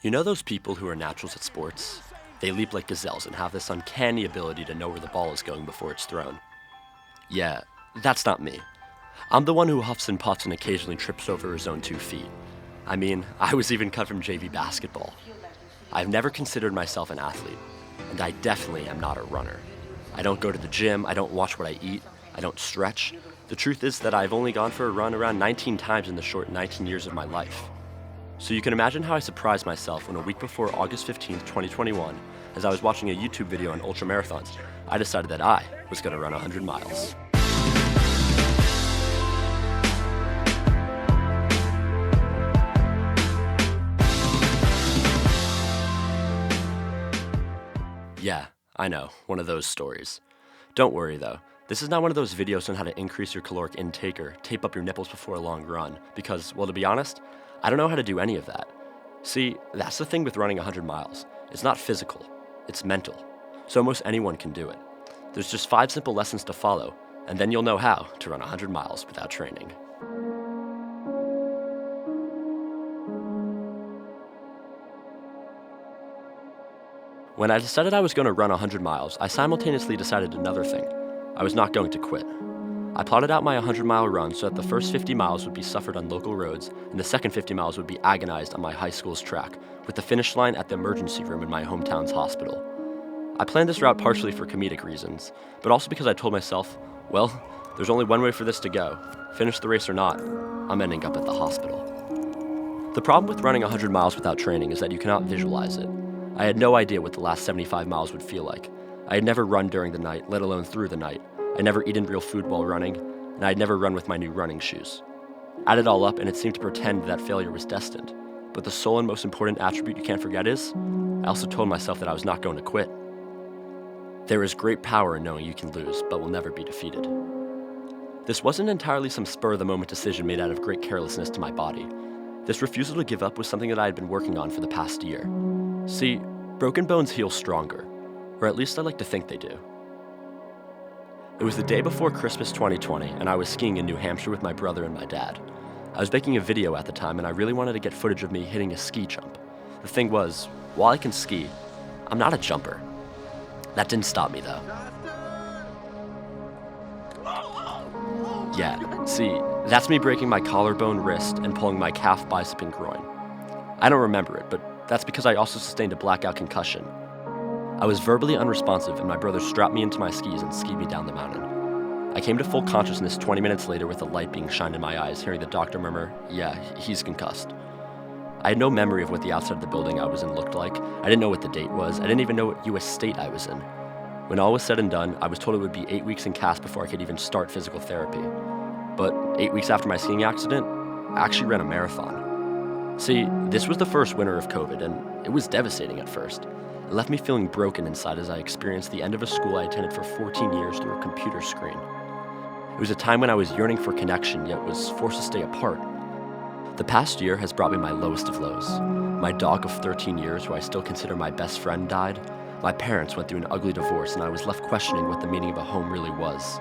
You know those people who are naturals at sports? They leap like gazelles and have this uncanny ability to know where the ball is going before it's thrown. Yeah, that's not me. I'm the one who huffs and puffs and occasionally trips over his own 2 feet. I mean, I was even cut from JV basketball. I've never considered myself an athlete, and I definitely am not a runner. I don't go to the gym, I don't watch what I eat, I don't stretch. The truth is that I've only gone for a run around 19 times in the short 19 years of my life. So you can imagine how I surprised myself when a week before August 15th, 2021, as I was watching a YouTube video on ultramarathons, I decided that I was going to run 100 miles. Yeah, I know, one of those stories. Don't worry though, this is not one of those videos on how to increase your caloric intake or tape up your nipples before a long run, because, well, to be honest, I don't know how to do any of that. See, that's the thing with running 100 miles. It's not physical, it's mental. So almost anyone can do it. There's just 5 simple lessons to follow, and then you'll know how to run 100 miles without training. When I decided I was going to run 100 miles, I simultaneously decided another thing. I was not going to quit. I plotted out my 100-mile run so that the first 50 miles would be suffered on local roads, and the second 50 miles would be agonized on my high school's track, with the finish line at the emergency room in my hometown's hospital. I planned this route partially for comedic reasons, but also because I told myself, well, there's only one way for this to go. Finish the race or not, I'm ending up at the hospital. The problem with running 100 miles without training is that you cannot visualize it. I had no idea what the last 75 miles would feel like. I had never run during the night, let alone through the night. I never eaten real food while running, and I had never run with my new running shoes. Add it all up, and it seemed to pretend that failure was destined. But the sole and most important attribute you can't forget is, I also told myself that I was not going to quit. There is great power in knowing you can lose, but will never be defeated. This wasn't entirely some spur-of-the-moment decision made out of great carelessness to my body. This refusal to give up was something that I had been working on for the past year. See, broken bones heal stronger, or at least I like to think they do. It was the day before Christmas 2020, and I was skiing in New Hampshire with my brother and my dad. I was making a video at the time, and I really wanted to get footage of me hitting a ski jump. The thing was, while I can ski, I'm not a jumper. That didn't stop me, though. Yeah, see, that's me breaking my collarbone, wrist, and pulling my calf, bicep, and groin. I don't remember it, but that's because I also sustained a blackout concussion. I was verbally unresponsive, and my brother strapped me into my skis and skied me down the mountain. I came to full consciousness 20 minutes later with a light being shined in my eyes, hearing the doctor murmur, "Yeah, he's concussed." I had no memory of what the outside of the building I was in looked like. I didn't know what the date was. I didn't even know what U.S. state I was in. When all was said and done, I was told it would be 8 weeks in cast before I could even start physical therapy. But 8 weeks after my skiing accident, I actually ran a marathon. See, this was the first winter of COVID, and it was devastating at first. It left me feeling broken inside as I experienced the end of a school I attended for 14 years through a computer screen. It was a time when I was yearning for connection, yet was forced to stay apart. The past year has brought me my lowest of lows. My dog of 13 years, who I still consider my best friend, died. My parents went through an ugly divorce, and I was left questioning what the meaning of a home really was.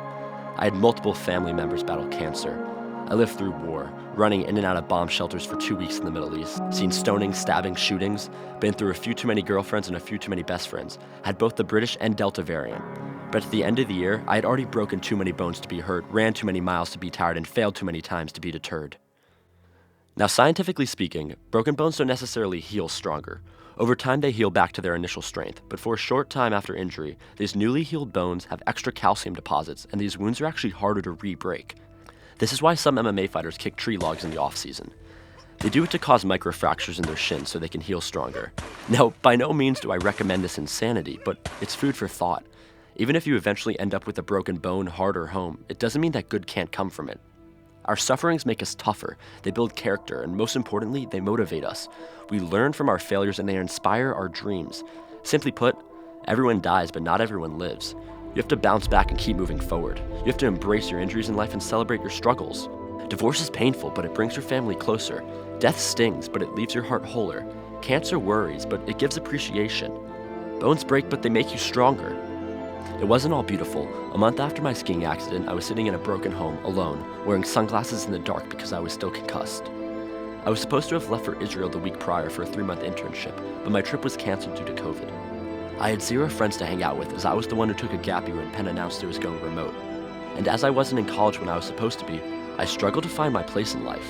I had multiple family members battle cancer. I lived through war, running in and out of bomb shelters for 2 weeks in the Middle East, seen stoning, stabbing, shootings, been through a few too many girlfriends and a few too many best friends, had both the British and Delta variant. But at the end of the year, I had already broken too many bones to be hurt, ran too many miles to be tired, and failed too many times to be deterred. Now, scientifically speaking, broken bones don't necessarily heal stronger. Over time, they heal back to their initial strength, but for a short time after injury, these newly healed bones have extra calcium deposits, and these wounds are actually harder to re-break. This is why some MMA fighters kick tree logs in the off-season. They do it to cause microfractures in their shins so they can heal stronger. Now, by no means do I recommend this insanity, but it's food for thought. Even if you eventually end up with a broken bone, heart, or home, it doesn't mean that good can't come from it. Our sufferings make us tougher, they build character, and most importantly, they motivate us. We learn from our failures and they inspire our dreams. Simply put, everyone dies, but not everyone lives. You have to bounce back and keep moving forward. You have to embrace your injuries in life and celebrate your struggles. Divorce is painful, but it brings your family closer. Death stings, but it leaves your heart wholer. Cancer worries, but it gives appreciation. Bones break, but they make you stronger. It wasn't all beautiful. A month after my skiing accident, I was sitting in a broken home, alone, wearing sunglasses in the dark because I was still concussed. I was supposed to have left for Israel the week prior for a 3-month internship, but my trip was canceled due to COVID. I had 0 friends to hang out with as I was the one who took a gap year when Penn announced it was going remote. And as I wasn't in college when I was supposed to be, I struggled to find my place in life.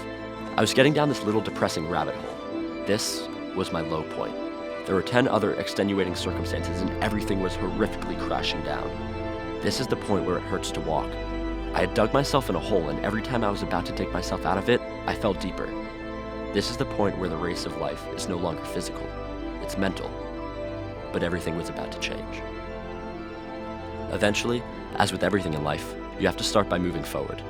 I was getting down this little depressing rabbit hole. This was my low point. There were 10 other extenuating circumstances and everything was horrifically crashing down. This is the point where it hurts to walk. I had dug myself in a hole and every time I was about to dig myself out of it, I fell deeper. This is the point where the race of life is no longer physical, it's mental. But everything was about to change. Eventually, as with everything in life, you have to start by moving forward.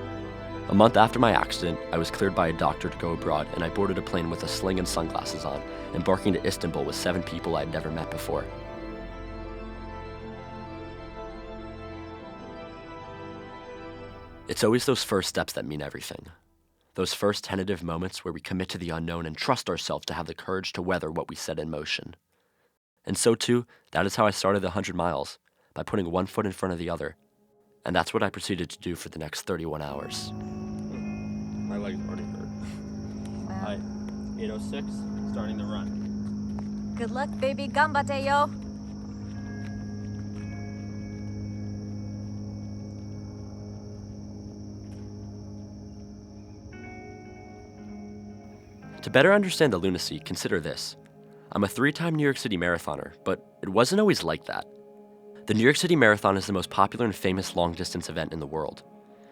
A month after my accident, I was cleared by a doctor to go abroad and I boarded a plane with a sling and sunglasses on, embarking to Istanbul with 7 people I had never met before. It's always those first steps that mean everything. Those first tentative moments where we commit to the unknown and trust ourselves to have the courage to weather what we set in motion. And so too, that is how I started the 100 miles, by putting one foot in front of the other. And that's what I proceeded to do for the next 31 hours. My legs already hurt. Hi, 8:06, starting the run. Good luck, baby. Gambate, yo. To better understand the lunacy, consider this. I'm a 3-time New York City marathoner, but it wasn't always like that. The New York City Marathon is the most popular and famous long-distance event in the world.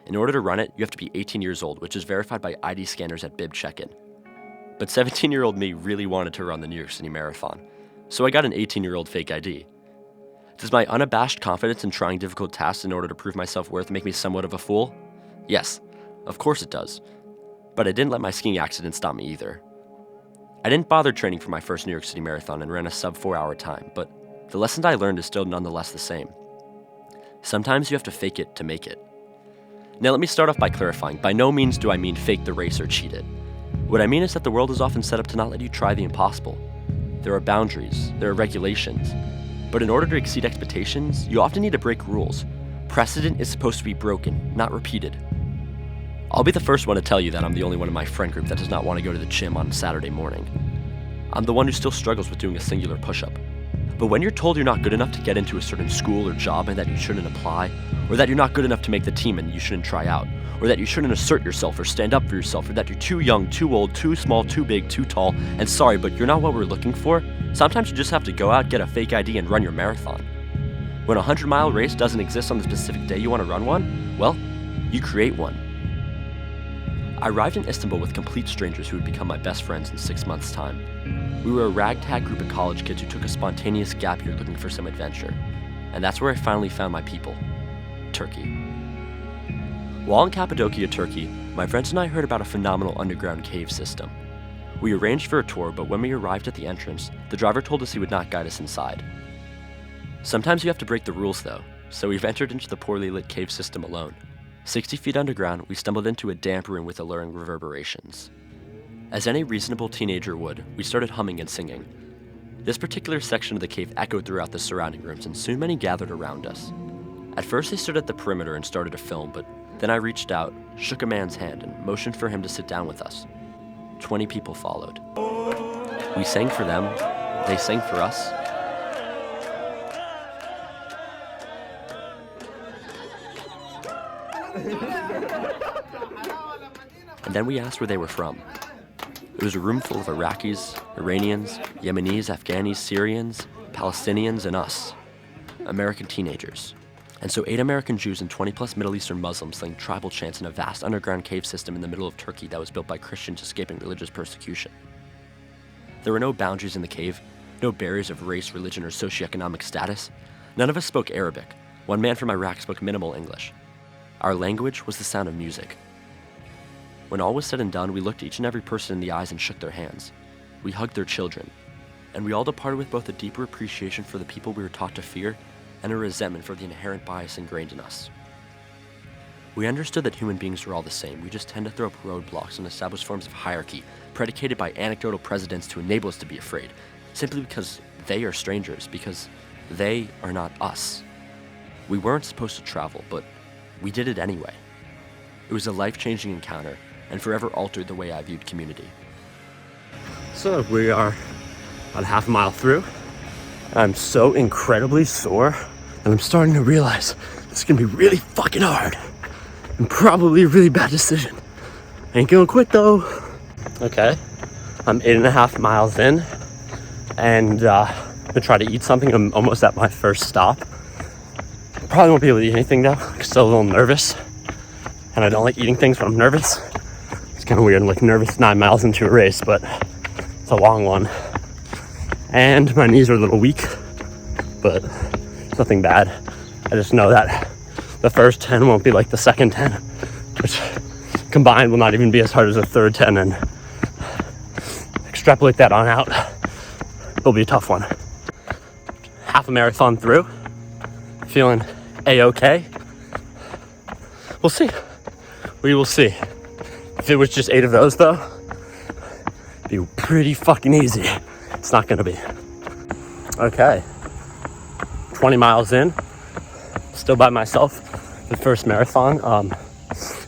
In order to run it, you have to be 18 years old, which is verified by ID scanners at bib check-in. But 17-year-old me really wanted to run the New York City Marathon, so I got an 18-year-old fake ID. Does my unabashed confidence in trying difficult tasks in order to prove my self-worth make me somewhat of a fool? Yes, of course it does. But I didn't let my skiing accident stop me either. I didn't bother training for my first New York City Marathon and ran a sub-4-hour time, but the lesson I learned is still nonetheless the same. Sometimes you have to fake it to make it. Now let me start off by clarifying, by no means do I mean fake the race or cheat it. What I mean is that the world is often set up to not let you try the impossible. There are boundaries, there are regulations, but in order to exceed expectations, you often need to break rules. Precedent is supposed to be broken, not repeated. I'll be the first one to tell you that I'm the only one in my friend group that does not want to go to the gym on Saturday morning. I'm the one who still struggles with doing a singular push-up. But when you're told you're not good enough to get into a certain school or job and that you shouldn't apply, or that you're not good enough to make the team and you shouldn't try out, or that you shouldn't assert yourself or stand up for yourself, or that you're too young, too old, too small, too big, too tall, and sorry, but you're not what we're looking for, sometimes you just have to go out, get a fake ID, and run your marathon. When a 100-mile race doesn't exist on the specific day you want to run one, well, you create one. I arrived in Istanbul with complete strangers who would become my best friends in 6 months' time. We were a ragtag group of college kids who took a spontaneous gap year looking for some adventure. And that's where I finally found my people. Turkey. While in Cappadocia, Turkey, my friends and I heard about a phenomenal underground cave system. We arranged for a tour, but when we arrived at the entrance, the driver told us he would not guide us inside. Sometimes you have to break the rules though, so we ventured into the poorly lit cave system alone. 60 feet underground, we stumbled into a damp room with alluring reverberations. As any reasonable teenager would, we started humming and singing. This particular section of the cave echoed throughout the surrounding rooms, and soon many gathered around us. At first they stood at the perimeter and started to film, but then I reached out, shook a man's hand, and motioned for him to sit down with us. 20 people followed. We sang for them, they sang for us. And then we asked where they were from. It was a room full of Iraqis, Iranians, Yemenis, Afghanis, Syrians, Palestinians, and us, American teenagers. And so 8 American Jews and 20-plus Middle Eastern Muslims sang tribal chants in a vast underground cave system in the middle of Turkey that was built by Christians escaping religious persecution. There were no boundaries in the cave, no barriers of race, religion, or socioeconomic status. None of us spoke Arabic. One man from Iraq spoke minimal English. Our language was the sound of music. When all was said and done, we looked each and every person in the eyes and shook their hands. We hugged their children. And we all departed with both a deeper appreciation for the people we were taught to fear and a resentment for the inherent bias ingrained in us. We understood that human beings are all the same. We just tend to throw up roadblocks and establish forms of hierarchy predicated by anecdotal precedents to enable us to be afraid, simply because they are strangers, because they are not us. We weren't supposed to travel, but we did it anyway. It was a life-changing encounter and forever altered the way I viewed community. So we are about half a mile through. I'm so incredibly sore, and I'm starting to realize this is gonna be really fucking hard and probably a really bad decision. I ain't gonna quit though. Okay, I'm 8.5 miles in, and I'm gonna try to eat something. I'm almost at my first stop. Probably won't be able to eat anything though. I'm still a little nervous, and I don't like eating things when I'm nervous. It's kind of weird. I'm like nervous 9 miles into a race, but it's a long one. And my knees are a little weak, but it's nothing bad. I just know that the first 10 won't be like the second 10, which combined will not even be as hard as the third 10, and extrapolate that on out, it'll be a tough one. Half a marathon through, feeling a-okay. We'll see. We will see. If it was just 8 of those though, it'd be pretty fucking easy. It's not gonna be. Okay, 20 miles in, still by myself, the first marathon.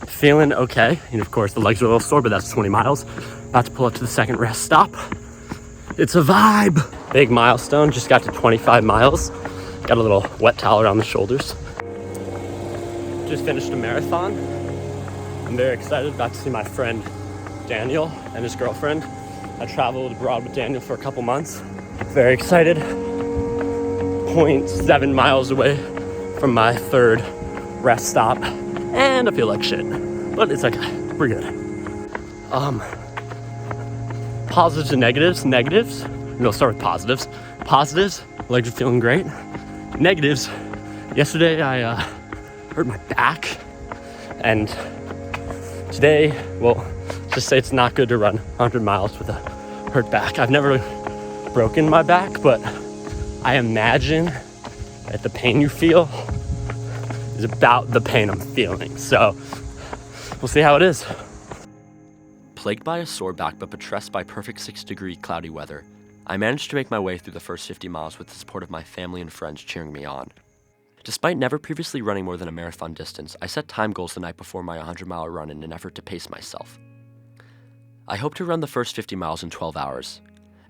Feeling okay, and of course the legs are a little sore, but that's 20 miles. About to pull up to the second rest stop. It's a vibe. Big milestone, just got to 25 miles. Got a little wet towel around the shoulders. Just finished a marathon. I'm very excited, about to see my friend Daniel and his girlfriend. I traveled abroad with Daniel for a couple months. Very excited. 0.7 miles away from my third rest stop. And I feel like shit, but it's okay, we're good. Positives and negatives. We'll start with positives. Positives, legs are feeling great. Negatives, yesterday I hurt my back, and today, well, just say it's not good to run 100 miles with a hurt back. I've never broken my back, but I imagine that the pain you feel is about the pain I'm feeling. So we'll see how it is. Plagued by a sore back, but buttressed by perfect 6-degree cloudy weather, I managed to make my way through the first 50 miles with the support of my family and friends cheering me on. Despite never previously running more than a marathon distance, I set time goals the night before my 100-mile run in an effort to pace myself. I hoped to run the first 50 miles in 12 hours,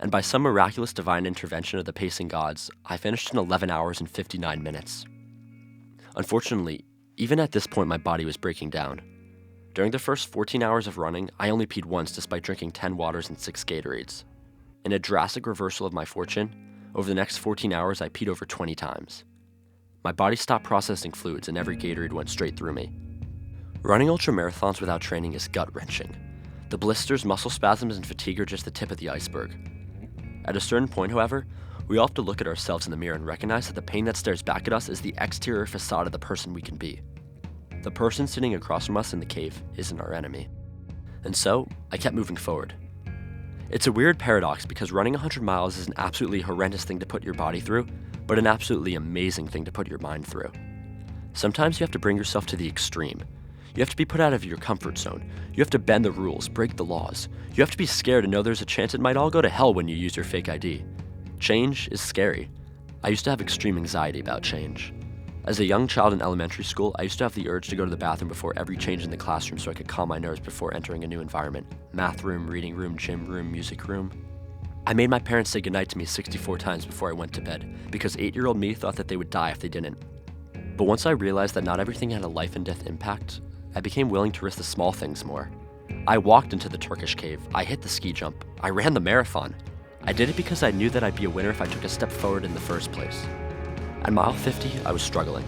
and by some miraculous divine intervention of the pacing gods, I finished in 11 hours and 59 minutes. Unfortunately, even at this point my body was breaking down. During the first 14 hours of running, I only peed once despite drinking 10 waters and 6 Gatorades. In a drastic reversal of my fortune, over the next 14 hours I peed over 20 times. My body stopped processing fluids and every Gatorade went straight through me. Running ultramarathons without training is gut-wrenching. The blisters, muscle spasms, and fatigue are just the tip of the iceberg. At a certain point, however, we all have to look at ourselves in the mirror and recognize that the pain that stares back at us is the exterior facade of the person we can be. The person sitting across from us in the cave isn't our enemy. And so, I kept moving forward. It's a weird paradox because running 100 miles is an absolutely horrendous thing to put your body through, but an absolutely amazing thing to put your mind through. Sometimes you have to bring yourself to the extreme. You have to be put out of your comfort zone. You have to bend the rules, break the laws. You have to be scared and know there's a chance it might all go to hell when you use your fake ID. Change is scary. I used to have extreme anxiety about change. As a young child in elementary school, I used to have the urge to go to the bathroom before every change in the classroom so I could calm my nerves before entering a new environment. Math room, reading room, gym room, music room. I made my parents say goodnight to me 64 times before I went to bed, because 8-year-old me thought that they would die if they didn't. But once I realized that not everything had a life and death impact, I became willing to risk the small things more. I walked into the Turkish cave, I hit the ski jump, I ran the marathon. I did it because I knew that I'd be a winner if I took a step forward in the first place. At mile 50, I was struggling.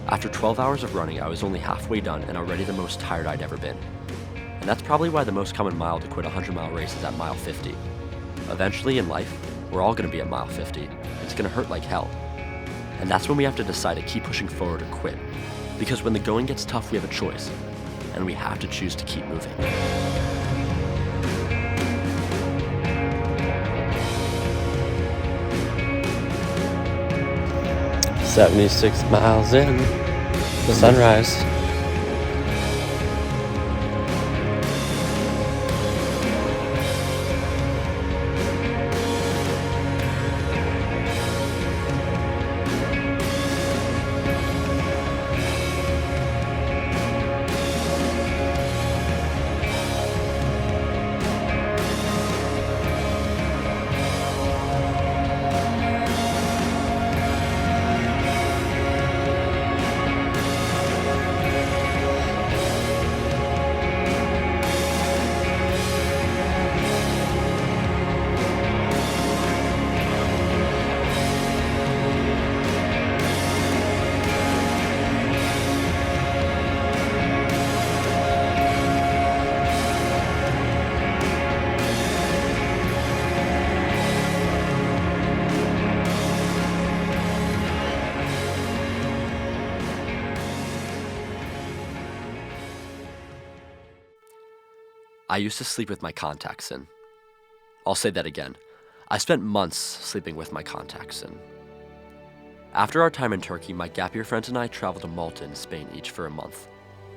After 12 hours of running, I was only halfway done and already the most tired I'd ever been. And that's probably why the most common mile to quit a 100-mile race is at mile 50. Eventually in life, we're all going to be at mile 50. It's going to hurt like hell. And that's when we have to decide to keep pushing forward or quit. Because when the going gets tough, we have a choice. And we have to choose to keep moving. 76 miles in, the sunrise. I used to sleep with my contacts in. I'll say that again. I spent months sleeping with my contacts in. After our time in Turkey, my gap year friends and I traveled to Malta in Spain each for a month.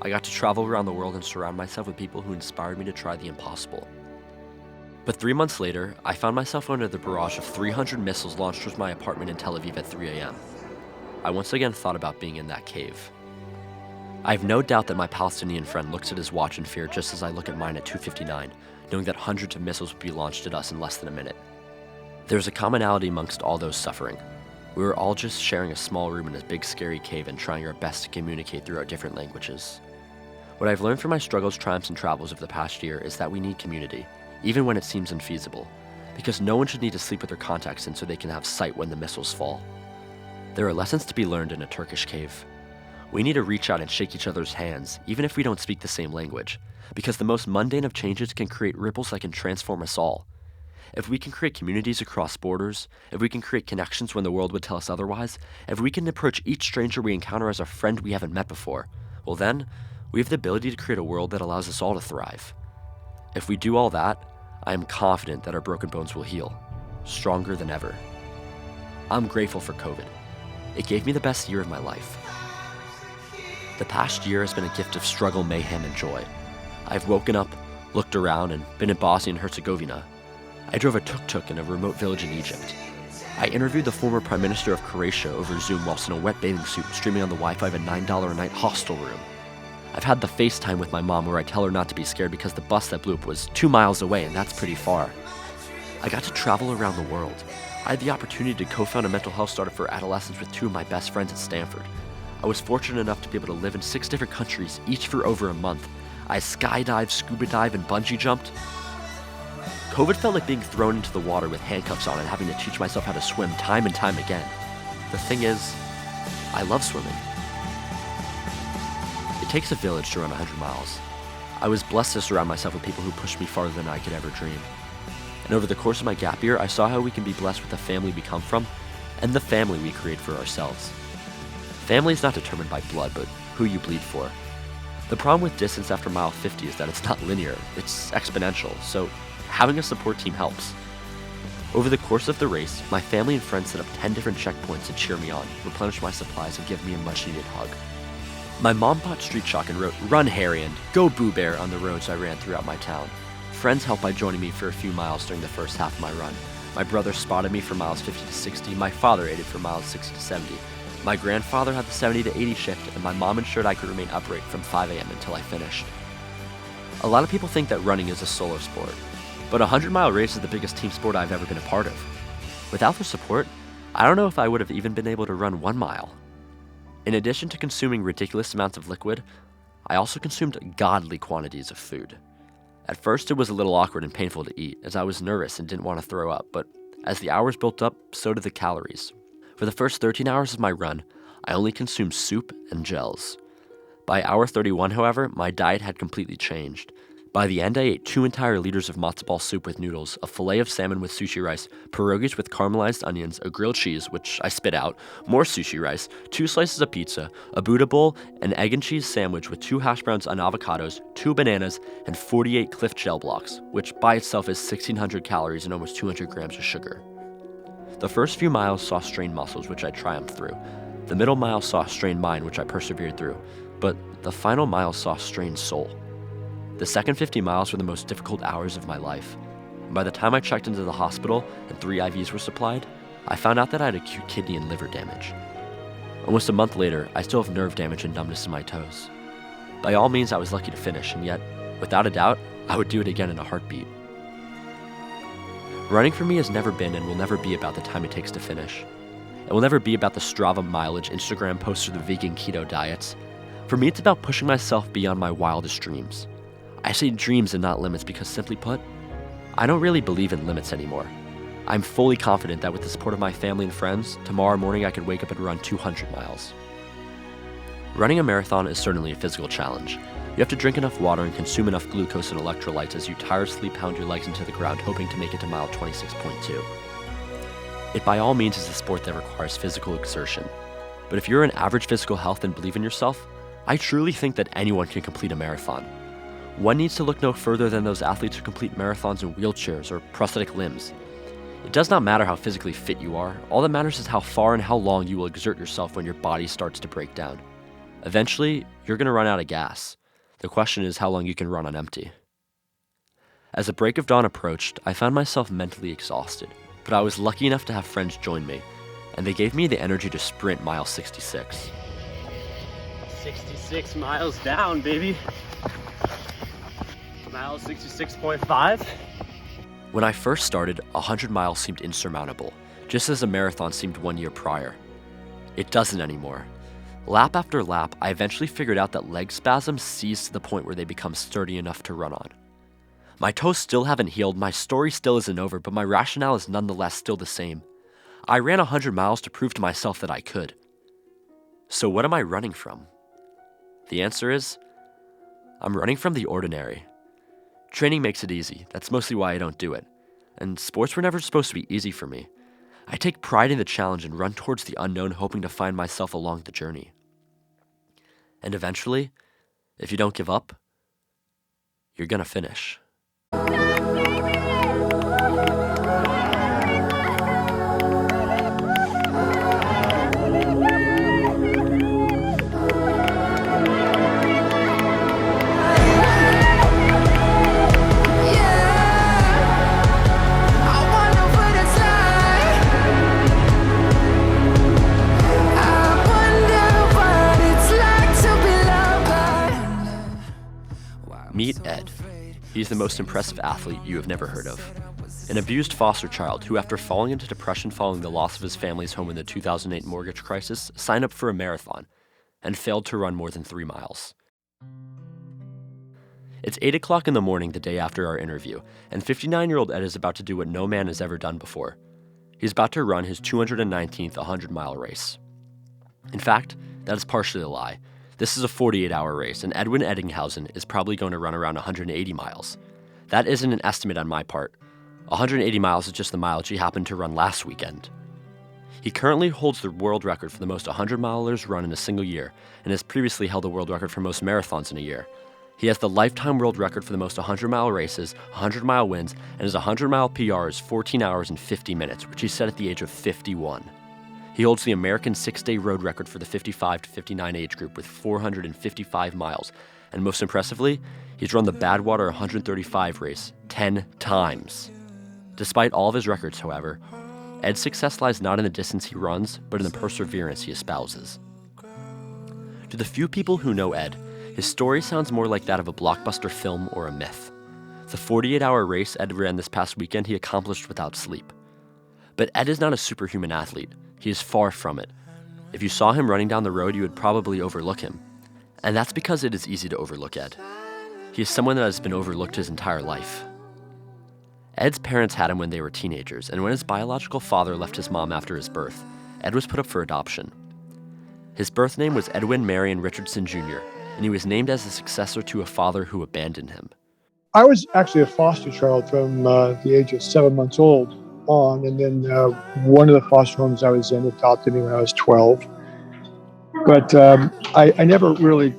I got to travel around the world and surround myself with people who inspired me to try the impossible. But 3 months later, I found myself under the barrage of 300 missiles launched towards my apartment in Tel Aviv at 3 a.m. I once again thought about being in that cave. I have no doubt that my Palestinian friend looks at his watch in fear just as I look at mine at 2:59, knowing that hundreds of missiles would be launched at us in less than a minute. There's a commonality amongst all those suffering. We were all just sharing a small room in a big scary cave and trying our best to communicate through our different languages. What I've learned from my struggles, triumphs, and travels over the past year is that we need community, even when it seems unfeasible, because no one should need to sleep with their contacts in so they can have sight when the missiles fall. There are lessons to be learned in a Turkish cave. We need to reach out and shake each other's hands, even if we don't speak the same language, because the most mundane of changes can create ripples that can transform us all. If we can create communities across borders, if we can create connections when the world would tell us otherwise, if we can approach each stranger we encounter as a friend we haven't met before, well then, we have the ability to create a world that allows us all to thrive. If we do all that, I am confident that our broken bones will heal, stronger than ever. I'm grateful for COVID. It gave me the best year of my life. The past year has been a gift of struggle, mayhem, and joy. I've woken up, looked around, and been in Bosnia and Herzegovina. I drove a tuk-tuk in a remote village in Egypt. I interviewed the former Prime Minister of Croatia over Zoom whilst in a wet bathing suit streaming on the Wi-Fi of a $9 a night hostel room. I've had the FaceTime with my mom where I tell her not to be scared because the bus that blew up was 2 miles away, and that's pretty far. I got to travel around the world. I had the opportunity to co-found a mental health startup for adolescents with 2 of my best friends at Stanford. I was fortunate enough to be able to live in 6 different countries, each for over a month. I skydived, scuba dived, and bungee jumped. COVID felt like being thrown into the water with handcuffs on and having to teach myself how to swim time and time again. The thing is, I love swimming. It takes a village to run 100 miles. I was blessed to surround myself with people who pushed me farther than I could ever dream. And over the course of my gap year, I saw how we can be blessed with the family we come from and the family we create for ourselves. Family is not determined by blood, but who you bleed for. The problem with distance after mile 50 is that it's not linear, it's exponential, so having a support team helps. Over the course of the race, my family and friends set up 10 different checkpoints to cheer me on, replenish my supplies, and give me a much-needed hug. My mom bought street chalk and wrote, "Run, Harry," and "Go, Boo Bear" on the roads I ran throughout my town. Friends helped by joining me for a few miles during the first half of my run. My brother spotted me for miles 50 to 60, my father aided for miles 60 to 70. My grandfather had the 70 to 80 shift, and my mom ensured I could remain upright from 5 a.m. until I finished. A lot of people think that running is a solo sport, but a 100-mile race is the biggest team sport I've ever been a part of. Without their support, I don't know if I would have even been able to run 1 mile. In addition to consuming ridiculous amounts of liquid, I also consumed godly quantities of food. At first, it was a little awkward and painful to eat, as I was nervous and didn't want to throw up, but as the hours built up, so did the calories. For the first 13 hours of my run, I only consumed soup and gels. By hour 31, however, my diet had completely changed. By the end, I ate 2 entire liters of matzo ball soup with noodles, a fillet of salmon with sushi rice, pierogies with caramelized onions, a grilled cheese, which I spit out, more sushi rice, 2 slices of pizza, a Buddha bowl, an egg and cheese sandwich with 2 hash browns and avocados, 2 bananas, and 48 Cliff gel blocks, which by itself is 1,600 calories and almost 200 grams of sugar. The first few miles saw strained muscles, which I triumphed through. The middle mile saw a strained mind, which I persevered through. But the final mile saw a strained soul. The second 50 miles were the most difficult hours of my life. And by the time I checked into the hospital and 3 IVs were supplied, I found out that I had acute kidney and liver damage. Almost a month later, I still have nerve damage and numbness in my toes. By all means, I was lucky to finish, and yet, without a doubt, I would do it again in a heartbeat. Running for me has never been and will never be about the time it takes to finish. It will never be about the Strava mileage, Instagram posts, or the vegan keto diets. For me, it's about pushing myself beyond my wildest dreams. I say dreams and not limits because, simply put, I don't really believe in limits anymore. I'm fully confident that with the support of my family and friends, tomorrow morning I could wake up and run 200 miles. Running a marathon is certainly a physical challenge. You have to drink enough water and consume enough glucose and electrolytes as you tirelessly pound your legs into the ground, hoping to make it to mile 26.2. It by all means is a sport that requires physical exertion. But if you're in average physical health and believe in yourself, I truly think that anyone can complete a marathon. One needs to look no further than those athletes who complete marathons in wheelchairs or prosthetic limbs. It does not matter how physically fit you are, all that matters is how far and how long you will exert yourself when your body starts to break down. Eventually, you're going to run out of gas. The question is how long you can run on empty. As the break of dawn approached, I found myself mentally exhausted, but I was lucky enough to have friends join me, and they gave me the energy to sprint mile 66. 66 miles down, baby. Mile 66.5. When I first started, 100 miles seemed insurmountable, just as a marathon seemed 1 year prior. It doesn't anymore. Lap after lap, I eventually figured out that leg spasms cease to the point where they become sturdy enough to run on. My toes still haven't healed, my story still isn't over, but my rationale is nonetheless still the same. I ran 100 miles to prove to myself that I could. So what am I running from? The answer is, I'm running from the ordinary. Training makes it easy, that's mostly why I don't do it. And sports were never supposed to be easy for me. I take pride in the challenge and run towards the unknown, hoping to find myself along the journey. And eventually, if you don't give up, you're gonna finish. Meet Ed. He's the most impressive athlete you have never heard of. An abused foster child who, after falling into depression following the loss of his family's home in the 2008 mortgage crisis, signed up for a marathon and failed to run more than 3 miles. It's 8 o'clock in the morning the day after our interview, and 59-year-old Ed is about to do what no man has ever done before. He's about to run his 219th 100-mile race. In fact, that is partially a lie. This is a 48-hour race, and Edwin Eddinghausen is probably going to run around 180 miles. That isn't an estimate on my part. 180 miles is just the mileage he happened to run last weekend. He currently holds the world record for the most 100-milers run in a single year, and has previously held the world record for most marathons in a year. He has the lifetime world record for the most 100-mile races, 100-mile wins, and his 100-mile PR is 14 hours and 50 minutes, which he set at the age of 51. He holds the American 6-day road record for the 55 to 59 age group with 455 miles, and most impressively, he's run the Badwater 135 race 10 times. Despite all of his records, however, Ed's success lies not in the distance he runs, but in the perseverance he espouses. To the few people who know Ed, his story sounds more like that of a blockbuster film or a myth. The 48-hour race Ed ran this past weekend he accomplished without sleep. But Ed is not a superhuman athlete. He is far from it. If you saw him running down the road, you would probably overlook him. And that's because it is easy to overlook Ed. He is someone that has been overlooked his entire life. Ed's parents had him when they were teenagers, and when his biological father left his mom after his birth, Ed was put up for adoption. His birth name was Edwin Marion Richardson Jr., and he was named as a successor to a father who abandoned him. I was actually a foster child from the age of 7 months old on, and then one of the foster homes I was in adopted me when I was 12. But I never really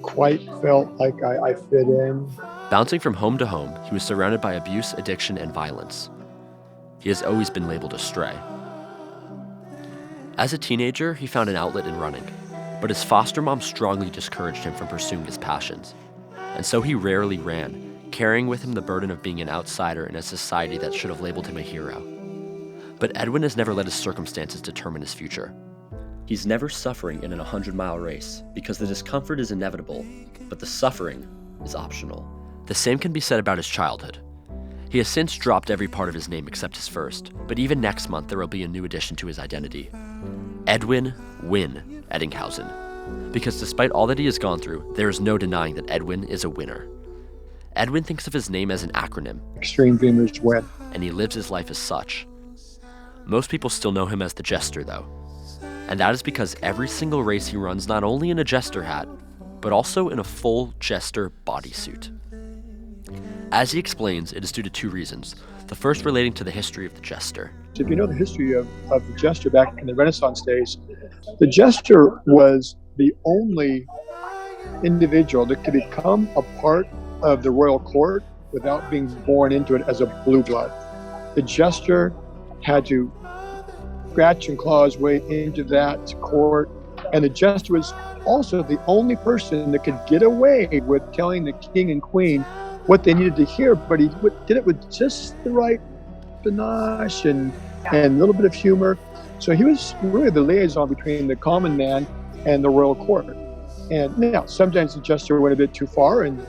quite felt like I fit in. Bouncing from home to home, he was surrounded by abuse, addiction, and violence. He has always been labeled a stray. As a teenager, he found an outlet in running, but his foster mom strongly discouraged him from pursuing his passions. And so he rarely ran, carrying with him the burden of being an outsider in a society that should have labeled him a hero. But Edwin has never let his circumstances determine his future. He's never suffering in an 100-mile race because the discomfort is inevitable, but the suffering is optional. The same can be said about his childhood. He has since dropped every part of his name except his first, but even next month there will be a new addition to his identity. Edwin Win Eddinghausen. Because despite all that he has gone through, there is no denying that Edwin is a winner. Edwin thinks of his name as an acronym. Extreme Dreamers Win. And he lives his life as such. Most people still know him as the Jester, though. And that is because every single race he runs not only in a Jester hat, but also in a full Jester bodysuit. As he explains, it is due to 2 reasons. The first relating to the history of the Jester. If you know the history of the Jester back in the Renaissance days, the Jester was the only individual that could become a part of the royal court without being born into it as a blue blood. The Jester had to scratch and claw his way into that court, and the Jester was also the only person that could get away with telling the king and queen what they needed to hear, but he did it with just the right panache and a little bit of humor. So he was really the liaison between the common man and the royal court. And now, sometimes the Jester went a bit too far and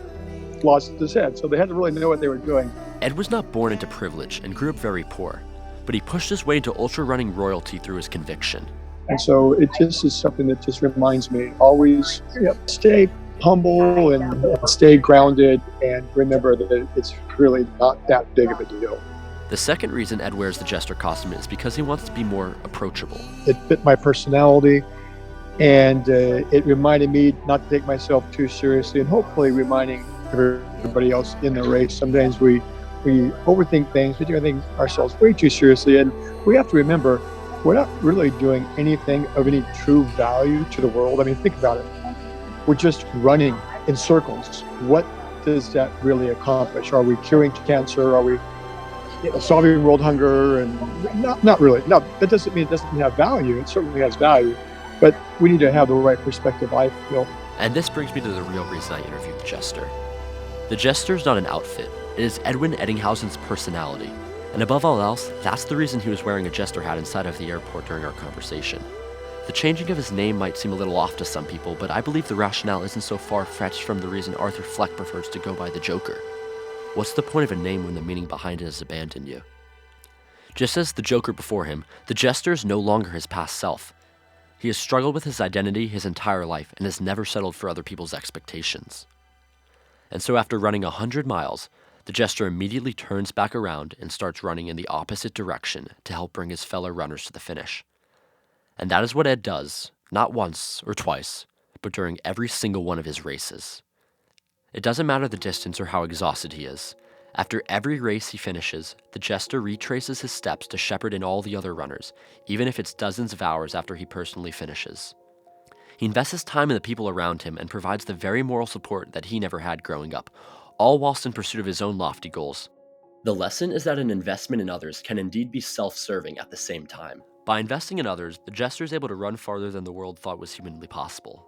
lost his head, so they had to really know what they were doing. Ed was not born into privilege and grew up very poor, but he pushed his way into ultra-running royalty through his conviction. And so it just is something that just reminds me, always stay humble and stay grounded, and remember that it's really not that big of a deal. The second reason Ed wears the Jester costume is because he wants to be more approachable. It fit my personality, and it reminded me not to take myself too seriously, and hopefully reminding everybody else in the race. Sometimes we overthink things, we take things ourselves way too seriously, and we have to remember we're not really doing anything of any true value to the world. I mean, think about it. We're just running in circles. What does that really accomplish? Are we curing cancer? Are we solving world hunger? And not really. No, that doesn't mean it doesn't have value. It certainly has value, but we need to have the right perspective, I feel. And this brings me to the real reason I interviewed the Jester. The Jester is not an outfit. It is Edwin Eddinghausen's personality. And above all else, that's the reason he was wearing a Jester hat inside of the airport during our conversation. The changing of his name might seem a little off to some people, but I believe the rationale isn't so far-fetched from the reason Arthur Fleck prefers to go by the Joker. What's the point of a name when the meaning behind it has abandoned you? Just as the Joker before him, the Jester is no longer his past self. He has struggled with his identity his entire life and has never settled for other people's expectations. And so after running 100 miles, the Jester immediately turns back around and starts running in the opposite direction to help bring his fellow runners to the finish. And that is what Ed does, not once or twice, but during every single one of his races. It doesn't matter the distance or how exhausted he is. After every race he finishes, the Jester retraces his steps to shepherd in all the other runners, even if it's dozens of hours after he personally finishes. He invests his time in the people around him and provides the very moral support that he never had growing up, all whilst in pursuit of his own lofty goals. The lesson is that an investment in others can indeed be self-serving at the same time. By investing in others, the Jester is able to run farther than the world thought was humanly possible.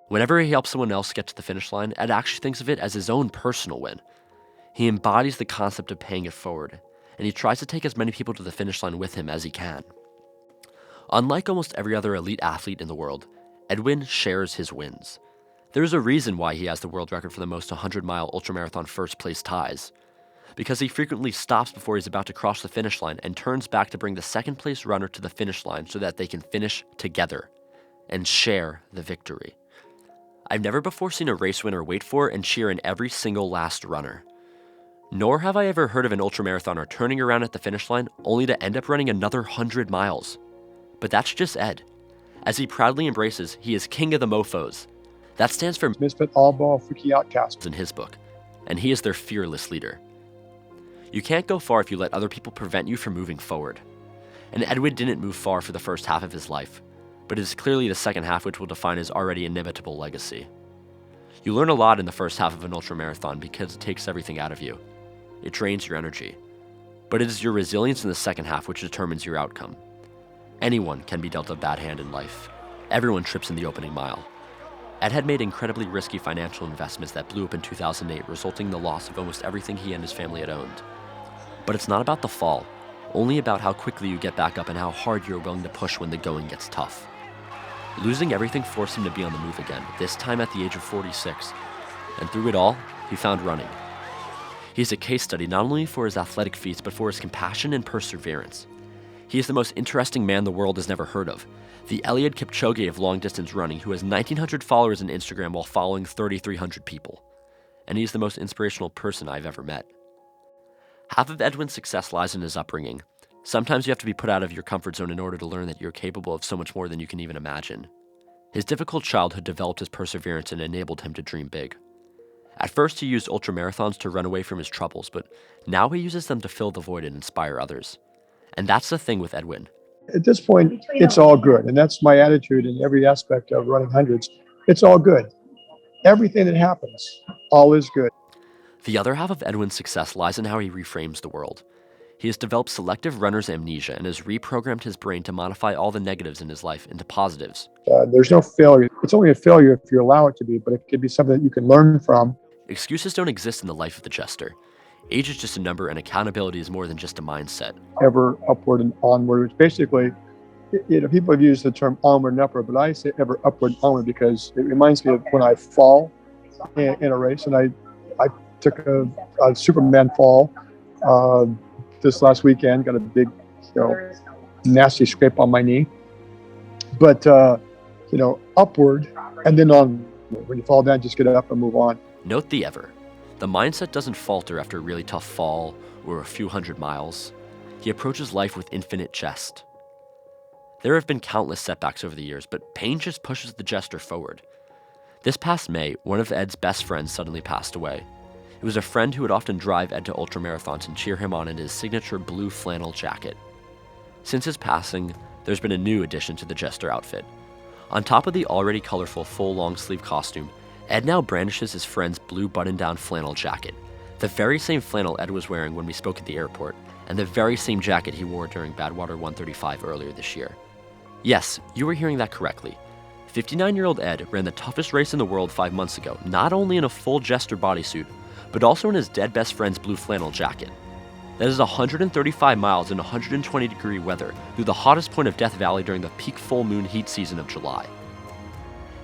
Whenever he helps someone else get to the finish line, Ed actually thinks of it as his own personal win. He embodies the concept of paying it forward, and he tries to take as many people to the finish line with him as he can. Unlike almost every other elite athlete in the world, Edwin shares his wins. There's a reason why he has the world record for the most 100-mile ultramarathon first-place ties. Because he frequently stops before he's about to cross the finish line and turns back to bring the second-place runner to the finish line so that they can finish together and share the victory. I've never before seen a race winner wait for and cheer in every single last runner. Nor have I ever heard of an ultramarathoner turning around at the finish line only to end up running another 100 miles. But that's just Ed. As he proudly embraces, he is king of the mofos. That stands for Misfit, all ball, freaky outcast in his book, and he is their fearless leader. You can't go far if you let other people prevent you from moving forward. And Edwin didn't move far for the first half of his life, but it is clearly the second half which will define his already inimitable legacy. You learn a lot in the first half of an ultramarathon because it takes everything out of you. It drains your energy. But it is your resilience in the second half which determines your outcome. Anyone can be dealt a bad hand in life. Everyone trips in the opening mile. Ed had made incredibly risky financial investments that blew up in 2008, resulting in the loss of almost everything he and his family had owned. But it's not about the fall, only about how quickly you get back up and how hard you're willing to push when the going gets tough. Losing everything forced him to be on the move again, this time at the age of 46. And through it all, he found running. He's a case study not only for his athletic feats, but for his compassion and perseverance. He is the most interesting man the world has never heard of, the Eliud Kipchoge of long-distance running, who has 1,900 followers on Instagram while following 3,300 people. And he's the most inspirational person I've ever met. Half of Edwin's success lies in his upbringing. Sometimes you have to be put out of your comfort zone in order to learn that you're capable of so much more than you can even imagine. His difficult childhood developed his perseverance and enabled him to dream big. At first, he used ultramarathons to run away from his troubles, but now he uses them to fill the void and inspire others. And that's the thing with Edwin. At this point, it's all good. And that's my attitude in every aspect of running hundreds. It's all good. Everything that happens, all is good. The other half of Edwin's success lies in how he reframes the world. He has developed selective runner's amnesia and has reprogrammed his brain to modify all the negatives in his life into positives. There's no failure. It's only a failure if you allow it to be, but it could be something that you can learn from. Excuses don't exist in the life of the Jester. Age is just a number, and accountability is more than just a mindset. Ever upward and onward, which basically, people have used the term onward and upward, but I say ever upward and onward because it reminds me of when I fall in a race, and I took a Superman fall this last weekend, got a big, nasty scrape on my knee. But, upward and then on. When you fall down, just get up and move on. Note the ever. The mindset doesn't falter after a really tough fall or a few hundred miles. He approaches life with infinite jest. There have been countless setbacks over the years, but pain just pushes the Jester forward. This past May, one of Ed's best friends suddenly passed away. It was a friend who would often drive Ed to ultramarathons and cheer him on in his signature blue flannel jacket. Since his passing, there's been a new addition to the Jester outfit. On top of the already colorful full long-sleeve costume, Ed now brandishes his friend's blue button-down flannel jacket, the very same flannel Ed was wearing when we spoke at the airport, and the very same jacket he wore during Badwater 135 earlier this year. Yes, you were hearing that correctly. 59-year-old Ed ran the toughest race in the world 5 months ago, not only in a full Jester bodysuit, but also in his dead best friend's blue flannel jacket. That is 135 miles in 120-degree weather through the hottest point of Death Valley during the peak full moon heat season of July.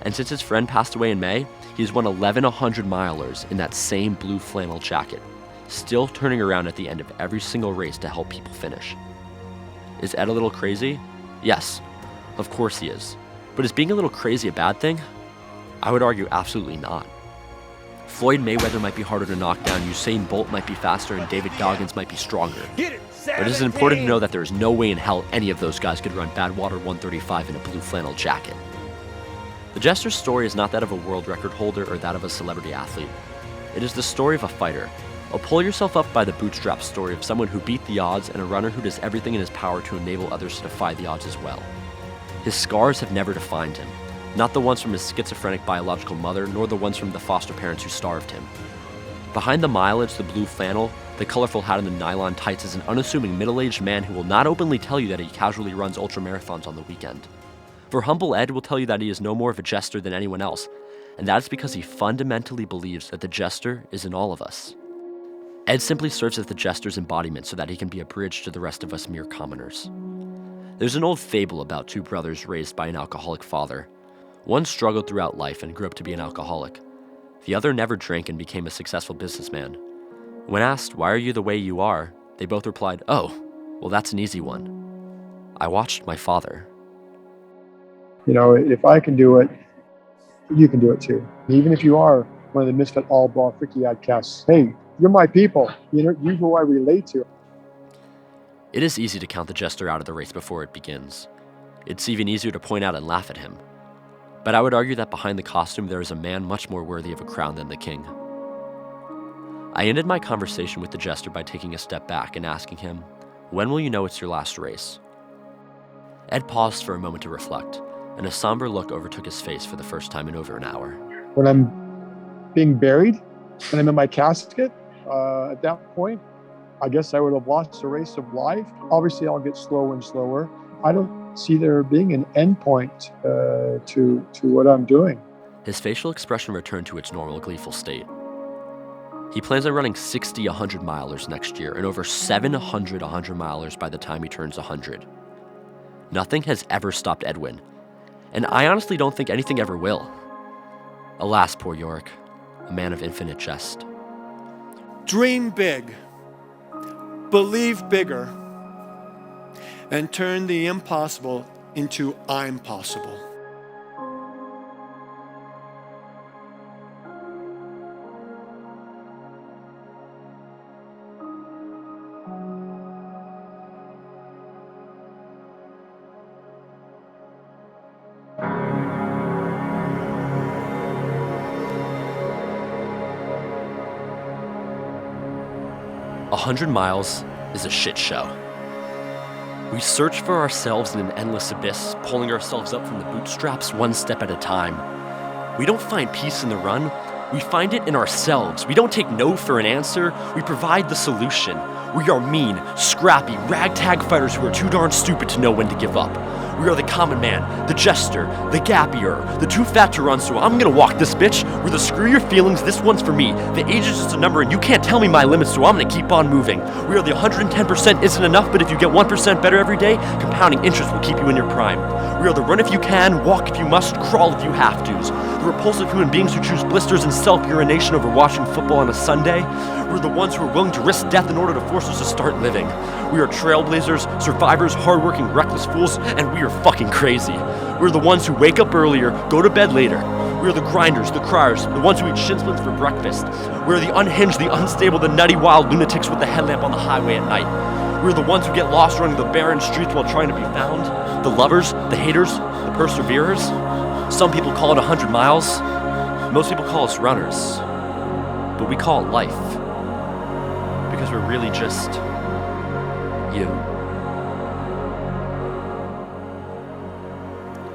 And since his friend passed away in May, he has won 11 100-milers in that same blue flannel jacket, still turning around at the end of every single race to help people finish. Is Ed a little crazy? Yes, of course he is. But is being a little crazy a bad thing? I would argue absolutely not. Floyd Mayweather might be harder to knock down, Usain Bolt might be faster, and David Goggins might be stronger. But it is important to know that there is no way in hell any of those guys could run Badwater 135 in a blue flannel jacket. The Jester's story is not that of a world record holder or that of a celebrity athlete. It is the story of a fighter, a pull yourself up by the bootstraps story of someone who beat the odds and a runner who does everything in his power to enable others to defy the odds as well. His scars have never defined him, not the ones from his schizophrenic biological mother, nor the ones from the foster parents who starved him. Behind the mileage, the blue flannel, the colorful hat, and the nylon tights is an unassuming middle-aged man who will not openly tell you that he casually runs ultramarathons on the weekend. For humble Ed will tell you that he is no more of a Jester than anyone else, and that is because he fundamentally believes that the Jester is in all of us. Ed simply serves as the Jester's embodiment so that he can be a bridge to the rest of us mere commoners. There's an old fable about two brothers raised by an alcoholic father. One struggled throughout life and grew up to be an alcoholic. The other never drank and became a successful businessman. When asked, "Why are you the way you are?" they both replied, "Oh, well, that's an easy one. I watched my father." If I can do it, you can do it too. Even if you are one of the misfit all-ball freaky outcasts, hey, you're my people. You're who I relate to. It is easy to count the Jester out of the race before it begins. It's even easier to point out and laugh at him. But I would argue that behind the costume there is a man much more worthy of a crown than the king. I ended my conversation with the Jester by taking a step back and asking him, "When will you know it's your last race?" Ed paused for a moment to reflect, and a somber look overtook his face for the first time in over an hour. When I'm being buried and I'm in my casket, at that point, I guess I would have lost the race of life. Obviously, I'll get slower and slower. I don't see there being an end point to what I'm doing. His facial expression returned to its normal gleeful state. He plans on running 60 100-milers next year and over 700 100-milers by the time he turns 100. Nothing has ever stopped Edwin, and I honestly don't think anything ever will. Alas, poor Yorick, a man of infinite jest. Dream big, believe bigger, and turn the impossible into I'm possible. A 100 miles is a shit show. We search for ourselves in an endless abyss, pulling ourselves up from the bootstraps one step at a time. We don't find peace in the run, We find it in ourselves. We don't take no for an answer, we provide the solution. We are mean, scrappy, ragtag fighters who are too darn stupid to know when to give up. We are the common man, the jester, the gappier, the too fat to run, so I'm gonna walk this bitch. We're the screw your feelings, this one's for me. The age is just a number and you can't tell me my limits, so I'm gonna keep on moving. We are the 110% isn't enough, but if you get 1% better every day, compounding interest will keep you in your prime. We are the run if you can, walk if you must, crawl if you have to's. The repulsive human beings who choose blisters and self-urination over watching football on a Sunday. We're the ones who are willing to risk death in order to force us to start living. We are trailblazers, survivors, hardworking, reckless fools, and we are fucking crazy. We're the ones who wake up earlier, go to bed later. We're the grinders, the criers, the ones who eat shin splints for breakfast. We're the unhinged, the unstable, the nutty, wild lunatics with the headlamp on the highway at night. We're the ones who get lost running the barren streets while trying to be found. The lovers, the haters, the perseverers. Some people call it 100 miles. Most people call us runners. But we call it life. Because we're really just you.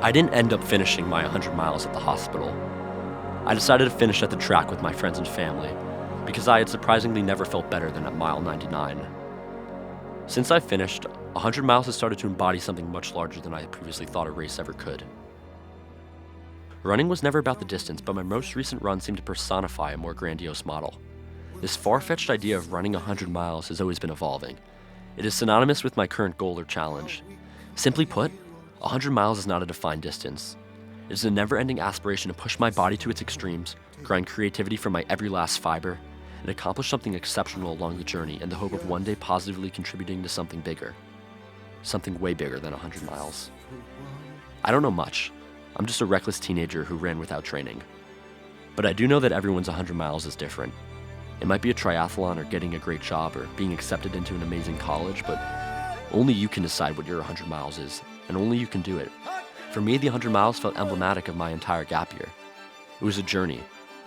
I didn't end up finishing my 100 miles at the hospital. I decided to finish at the track with my friends and family because I had surprisingly never felt better than at mile 99. Since I finished, 100 miles has started to embody something much larger than I had previously thought a race ever could. Running was never about the distance, but my most recent run seemed to personify a more grandiose model. This far-fetched idea of running 100 miles has always been evolving. It is synonymous with my current goal or challenge. Simply put, 100 miles is not a defined distance. It is a never-ending aspiration to push my body to its extremes, grind creativity from my every last fiber, and accomplish something exceptional along the journey in the hope of one day positively contributing to something bigger. Something way bigger than 100 miles. I don't know much. I'm just a reckless teenager who ran without training. But I do know that everyone's 100 miles is different. It might be a triathlon or getting a great job or being accepted into an amazing college, but only you can decide what your 100 miles is, and only you can do it. For me, the 100 miles felt emblematic of my entire gap year. It was a journey.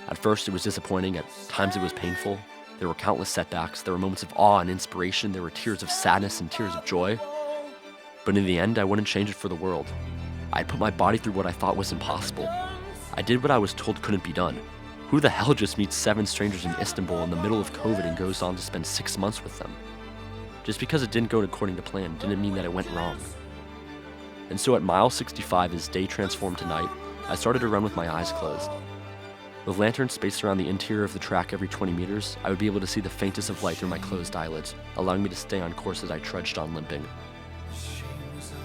At first, it was disappointing. At times, it was painful. There were countless setbacks. There were moments of awe and inspiration. There were tears of sadness and tears of joy. But in the end, I wouldn't change it for the world. I put my body through what I thought was impossible. I did what I was told couldn't be done. Who the hell just meets 7 strangers in Istanbul in the middle of COVID and goes on to spend 6 months with them? Just because it didn't go according to plan didn't mean that it went wrong. And so at mile 65, as day transformed to night, I started to run with my eyes closed. With lanterns spaced around the interior of the track every 20 meters, I would be able to see the faintest of light through my closed eyelids, allowing me to stay on course as I trudged on limping.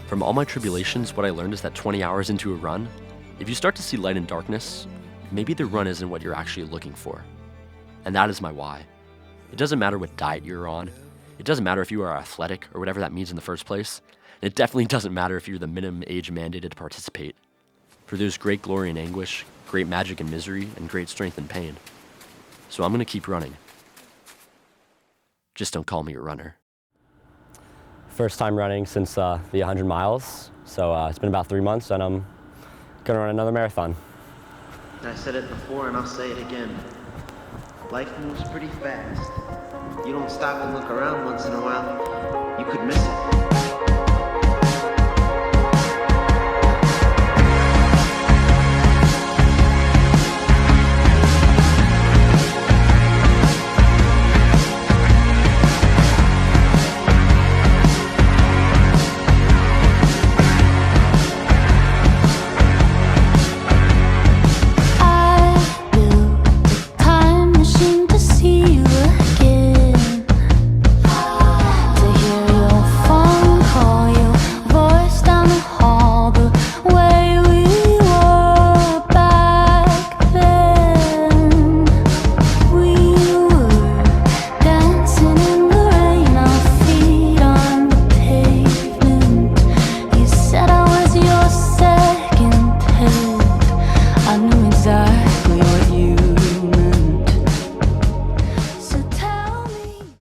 From all my tribulations, what I learned is that 20 hours into a run, if you start to see light in darkness, maybe the run isn't what you're actually looking for. And that is my why. It doesn't matter what diet you're on. It doesn't matter if you are athletic or whatever that means in the first place. And it definitely doesn't matter if you're the minimum age mandated to participate. For there's great glory in anguish, great magic in misery, and great strength in pain. So I'm gonna keep running. Just don't call me a runner. First time running since the 100 miles, so it's been about 3 months and I'm gonna run another marathon. I said it before and I'll say it again. Life moves pretty fast. You don't stop and look around once in a while, you could miss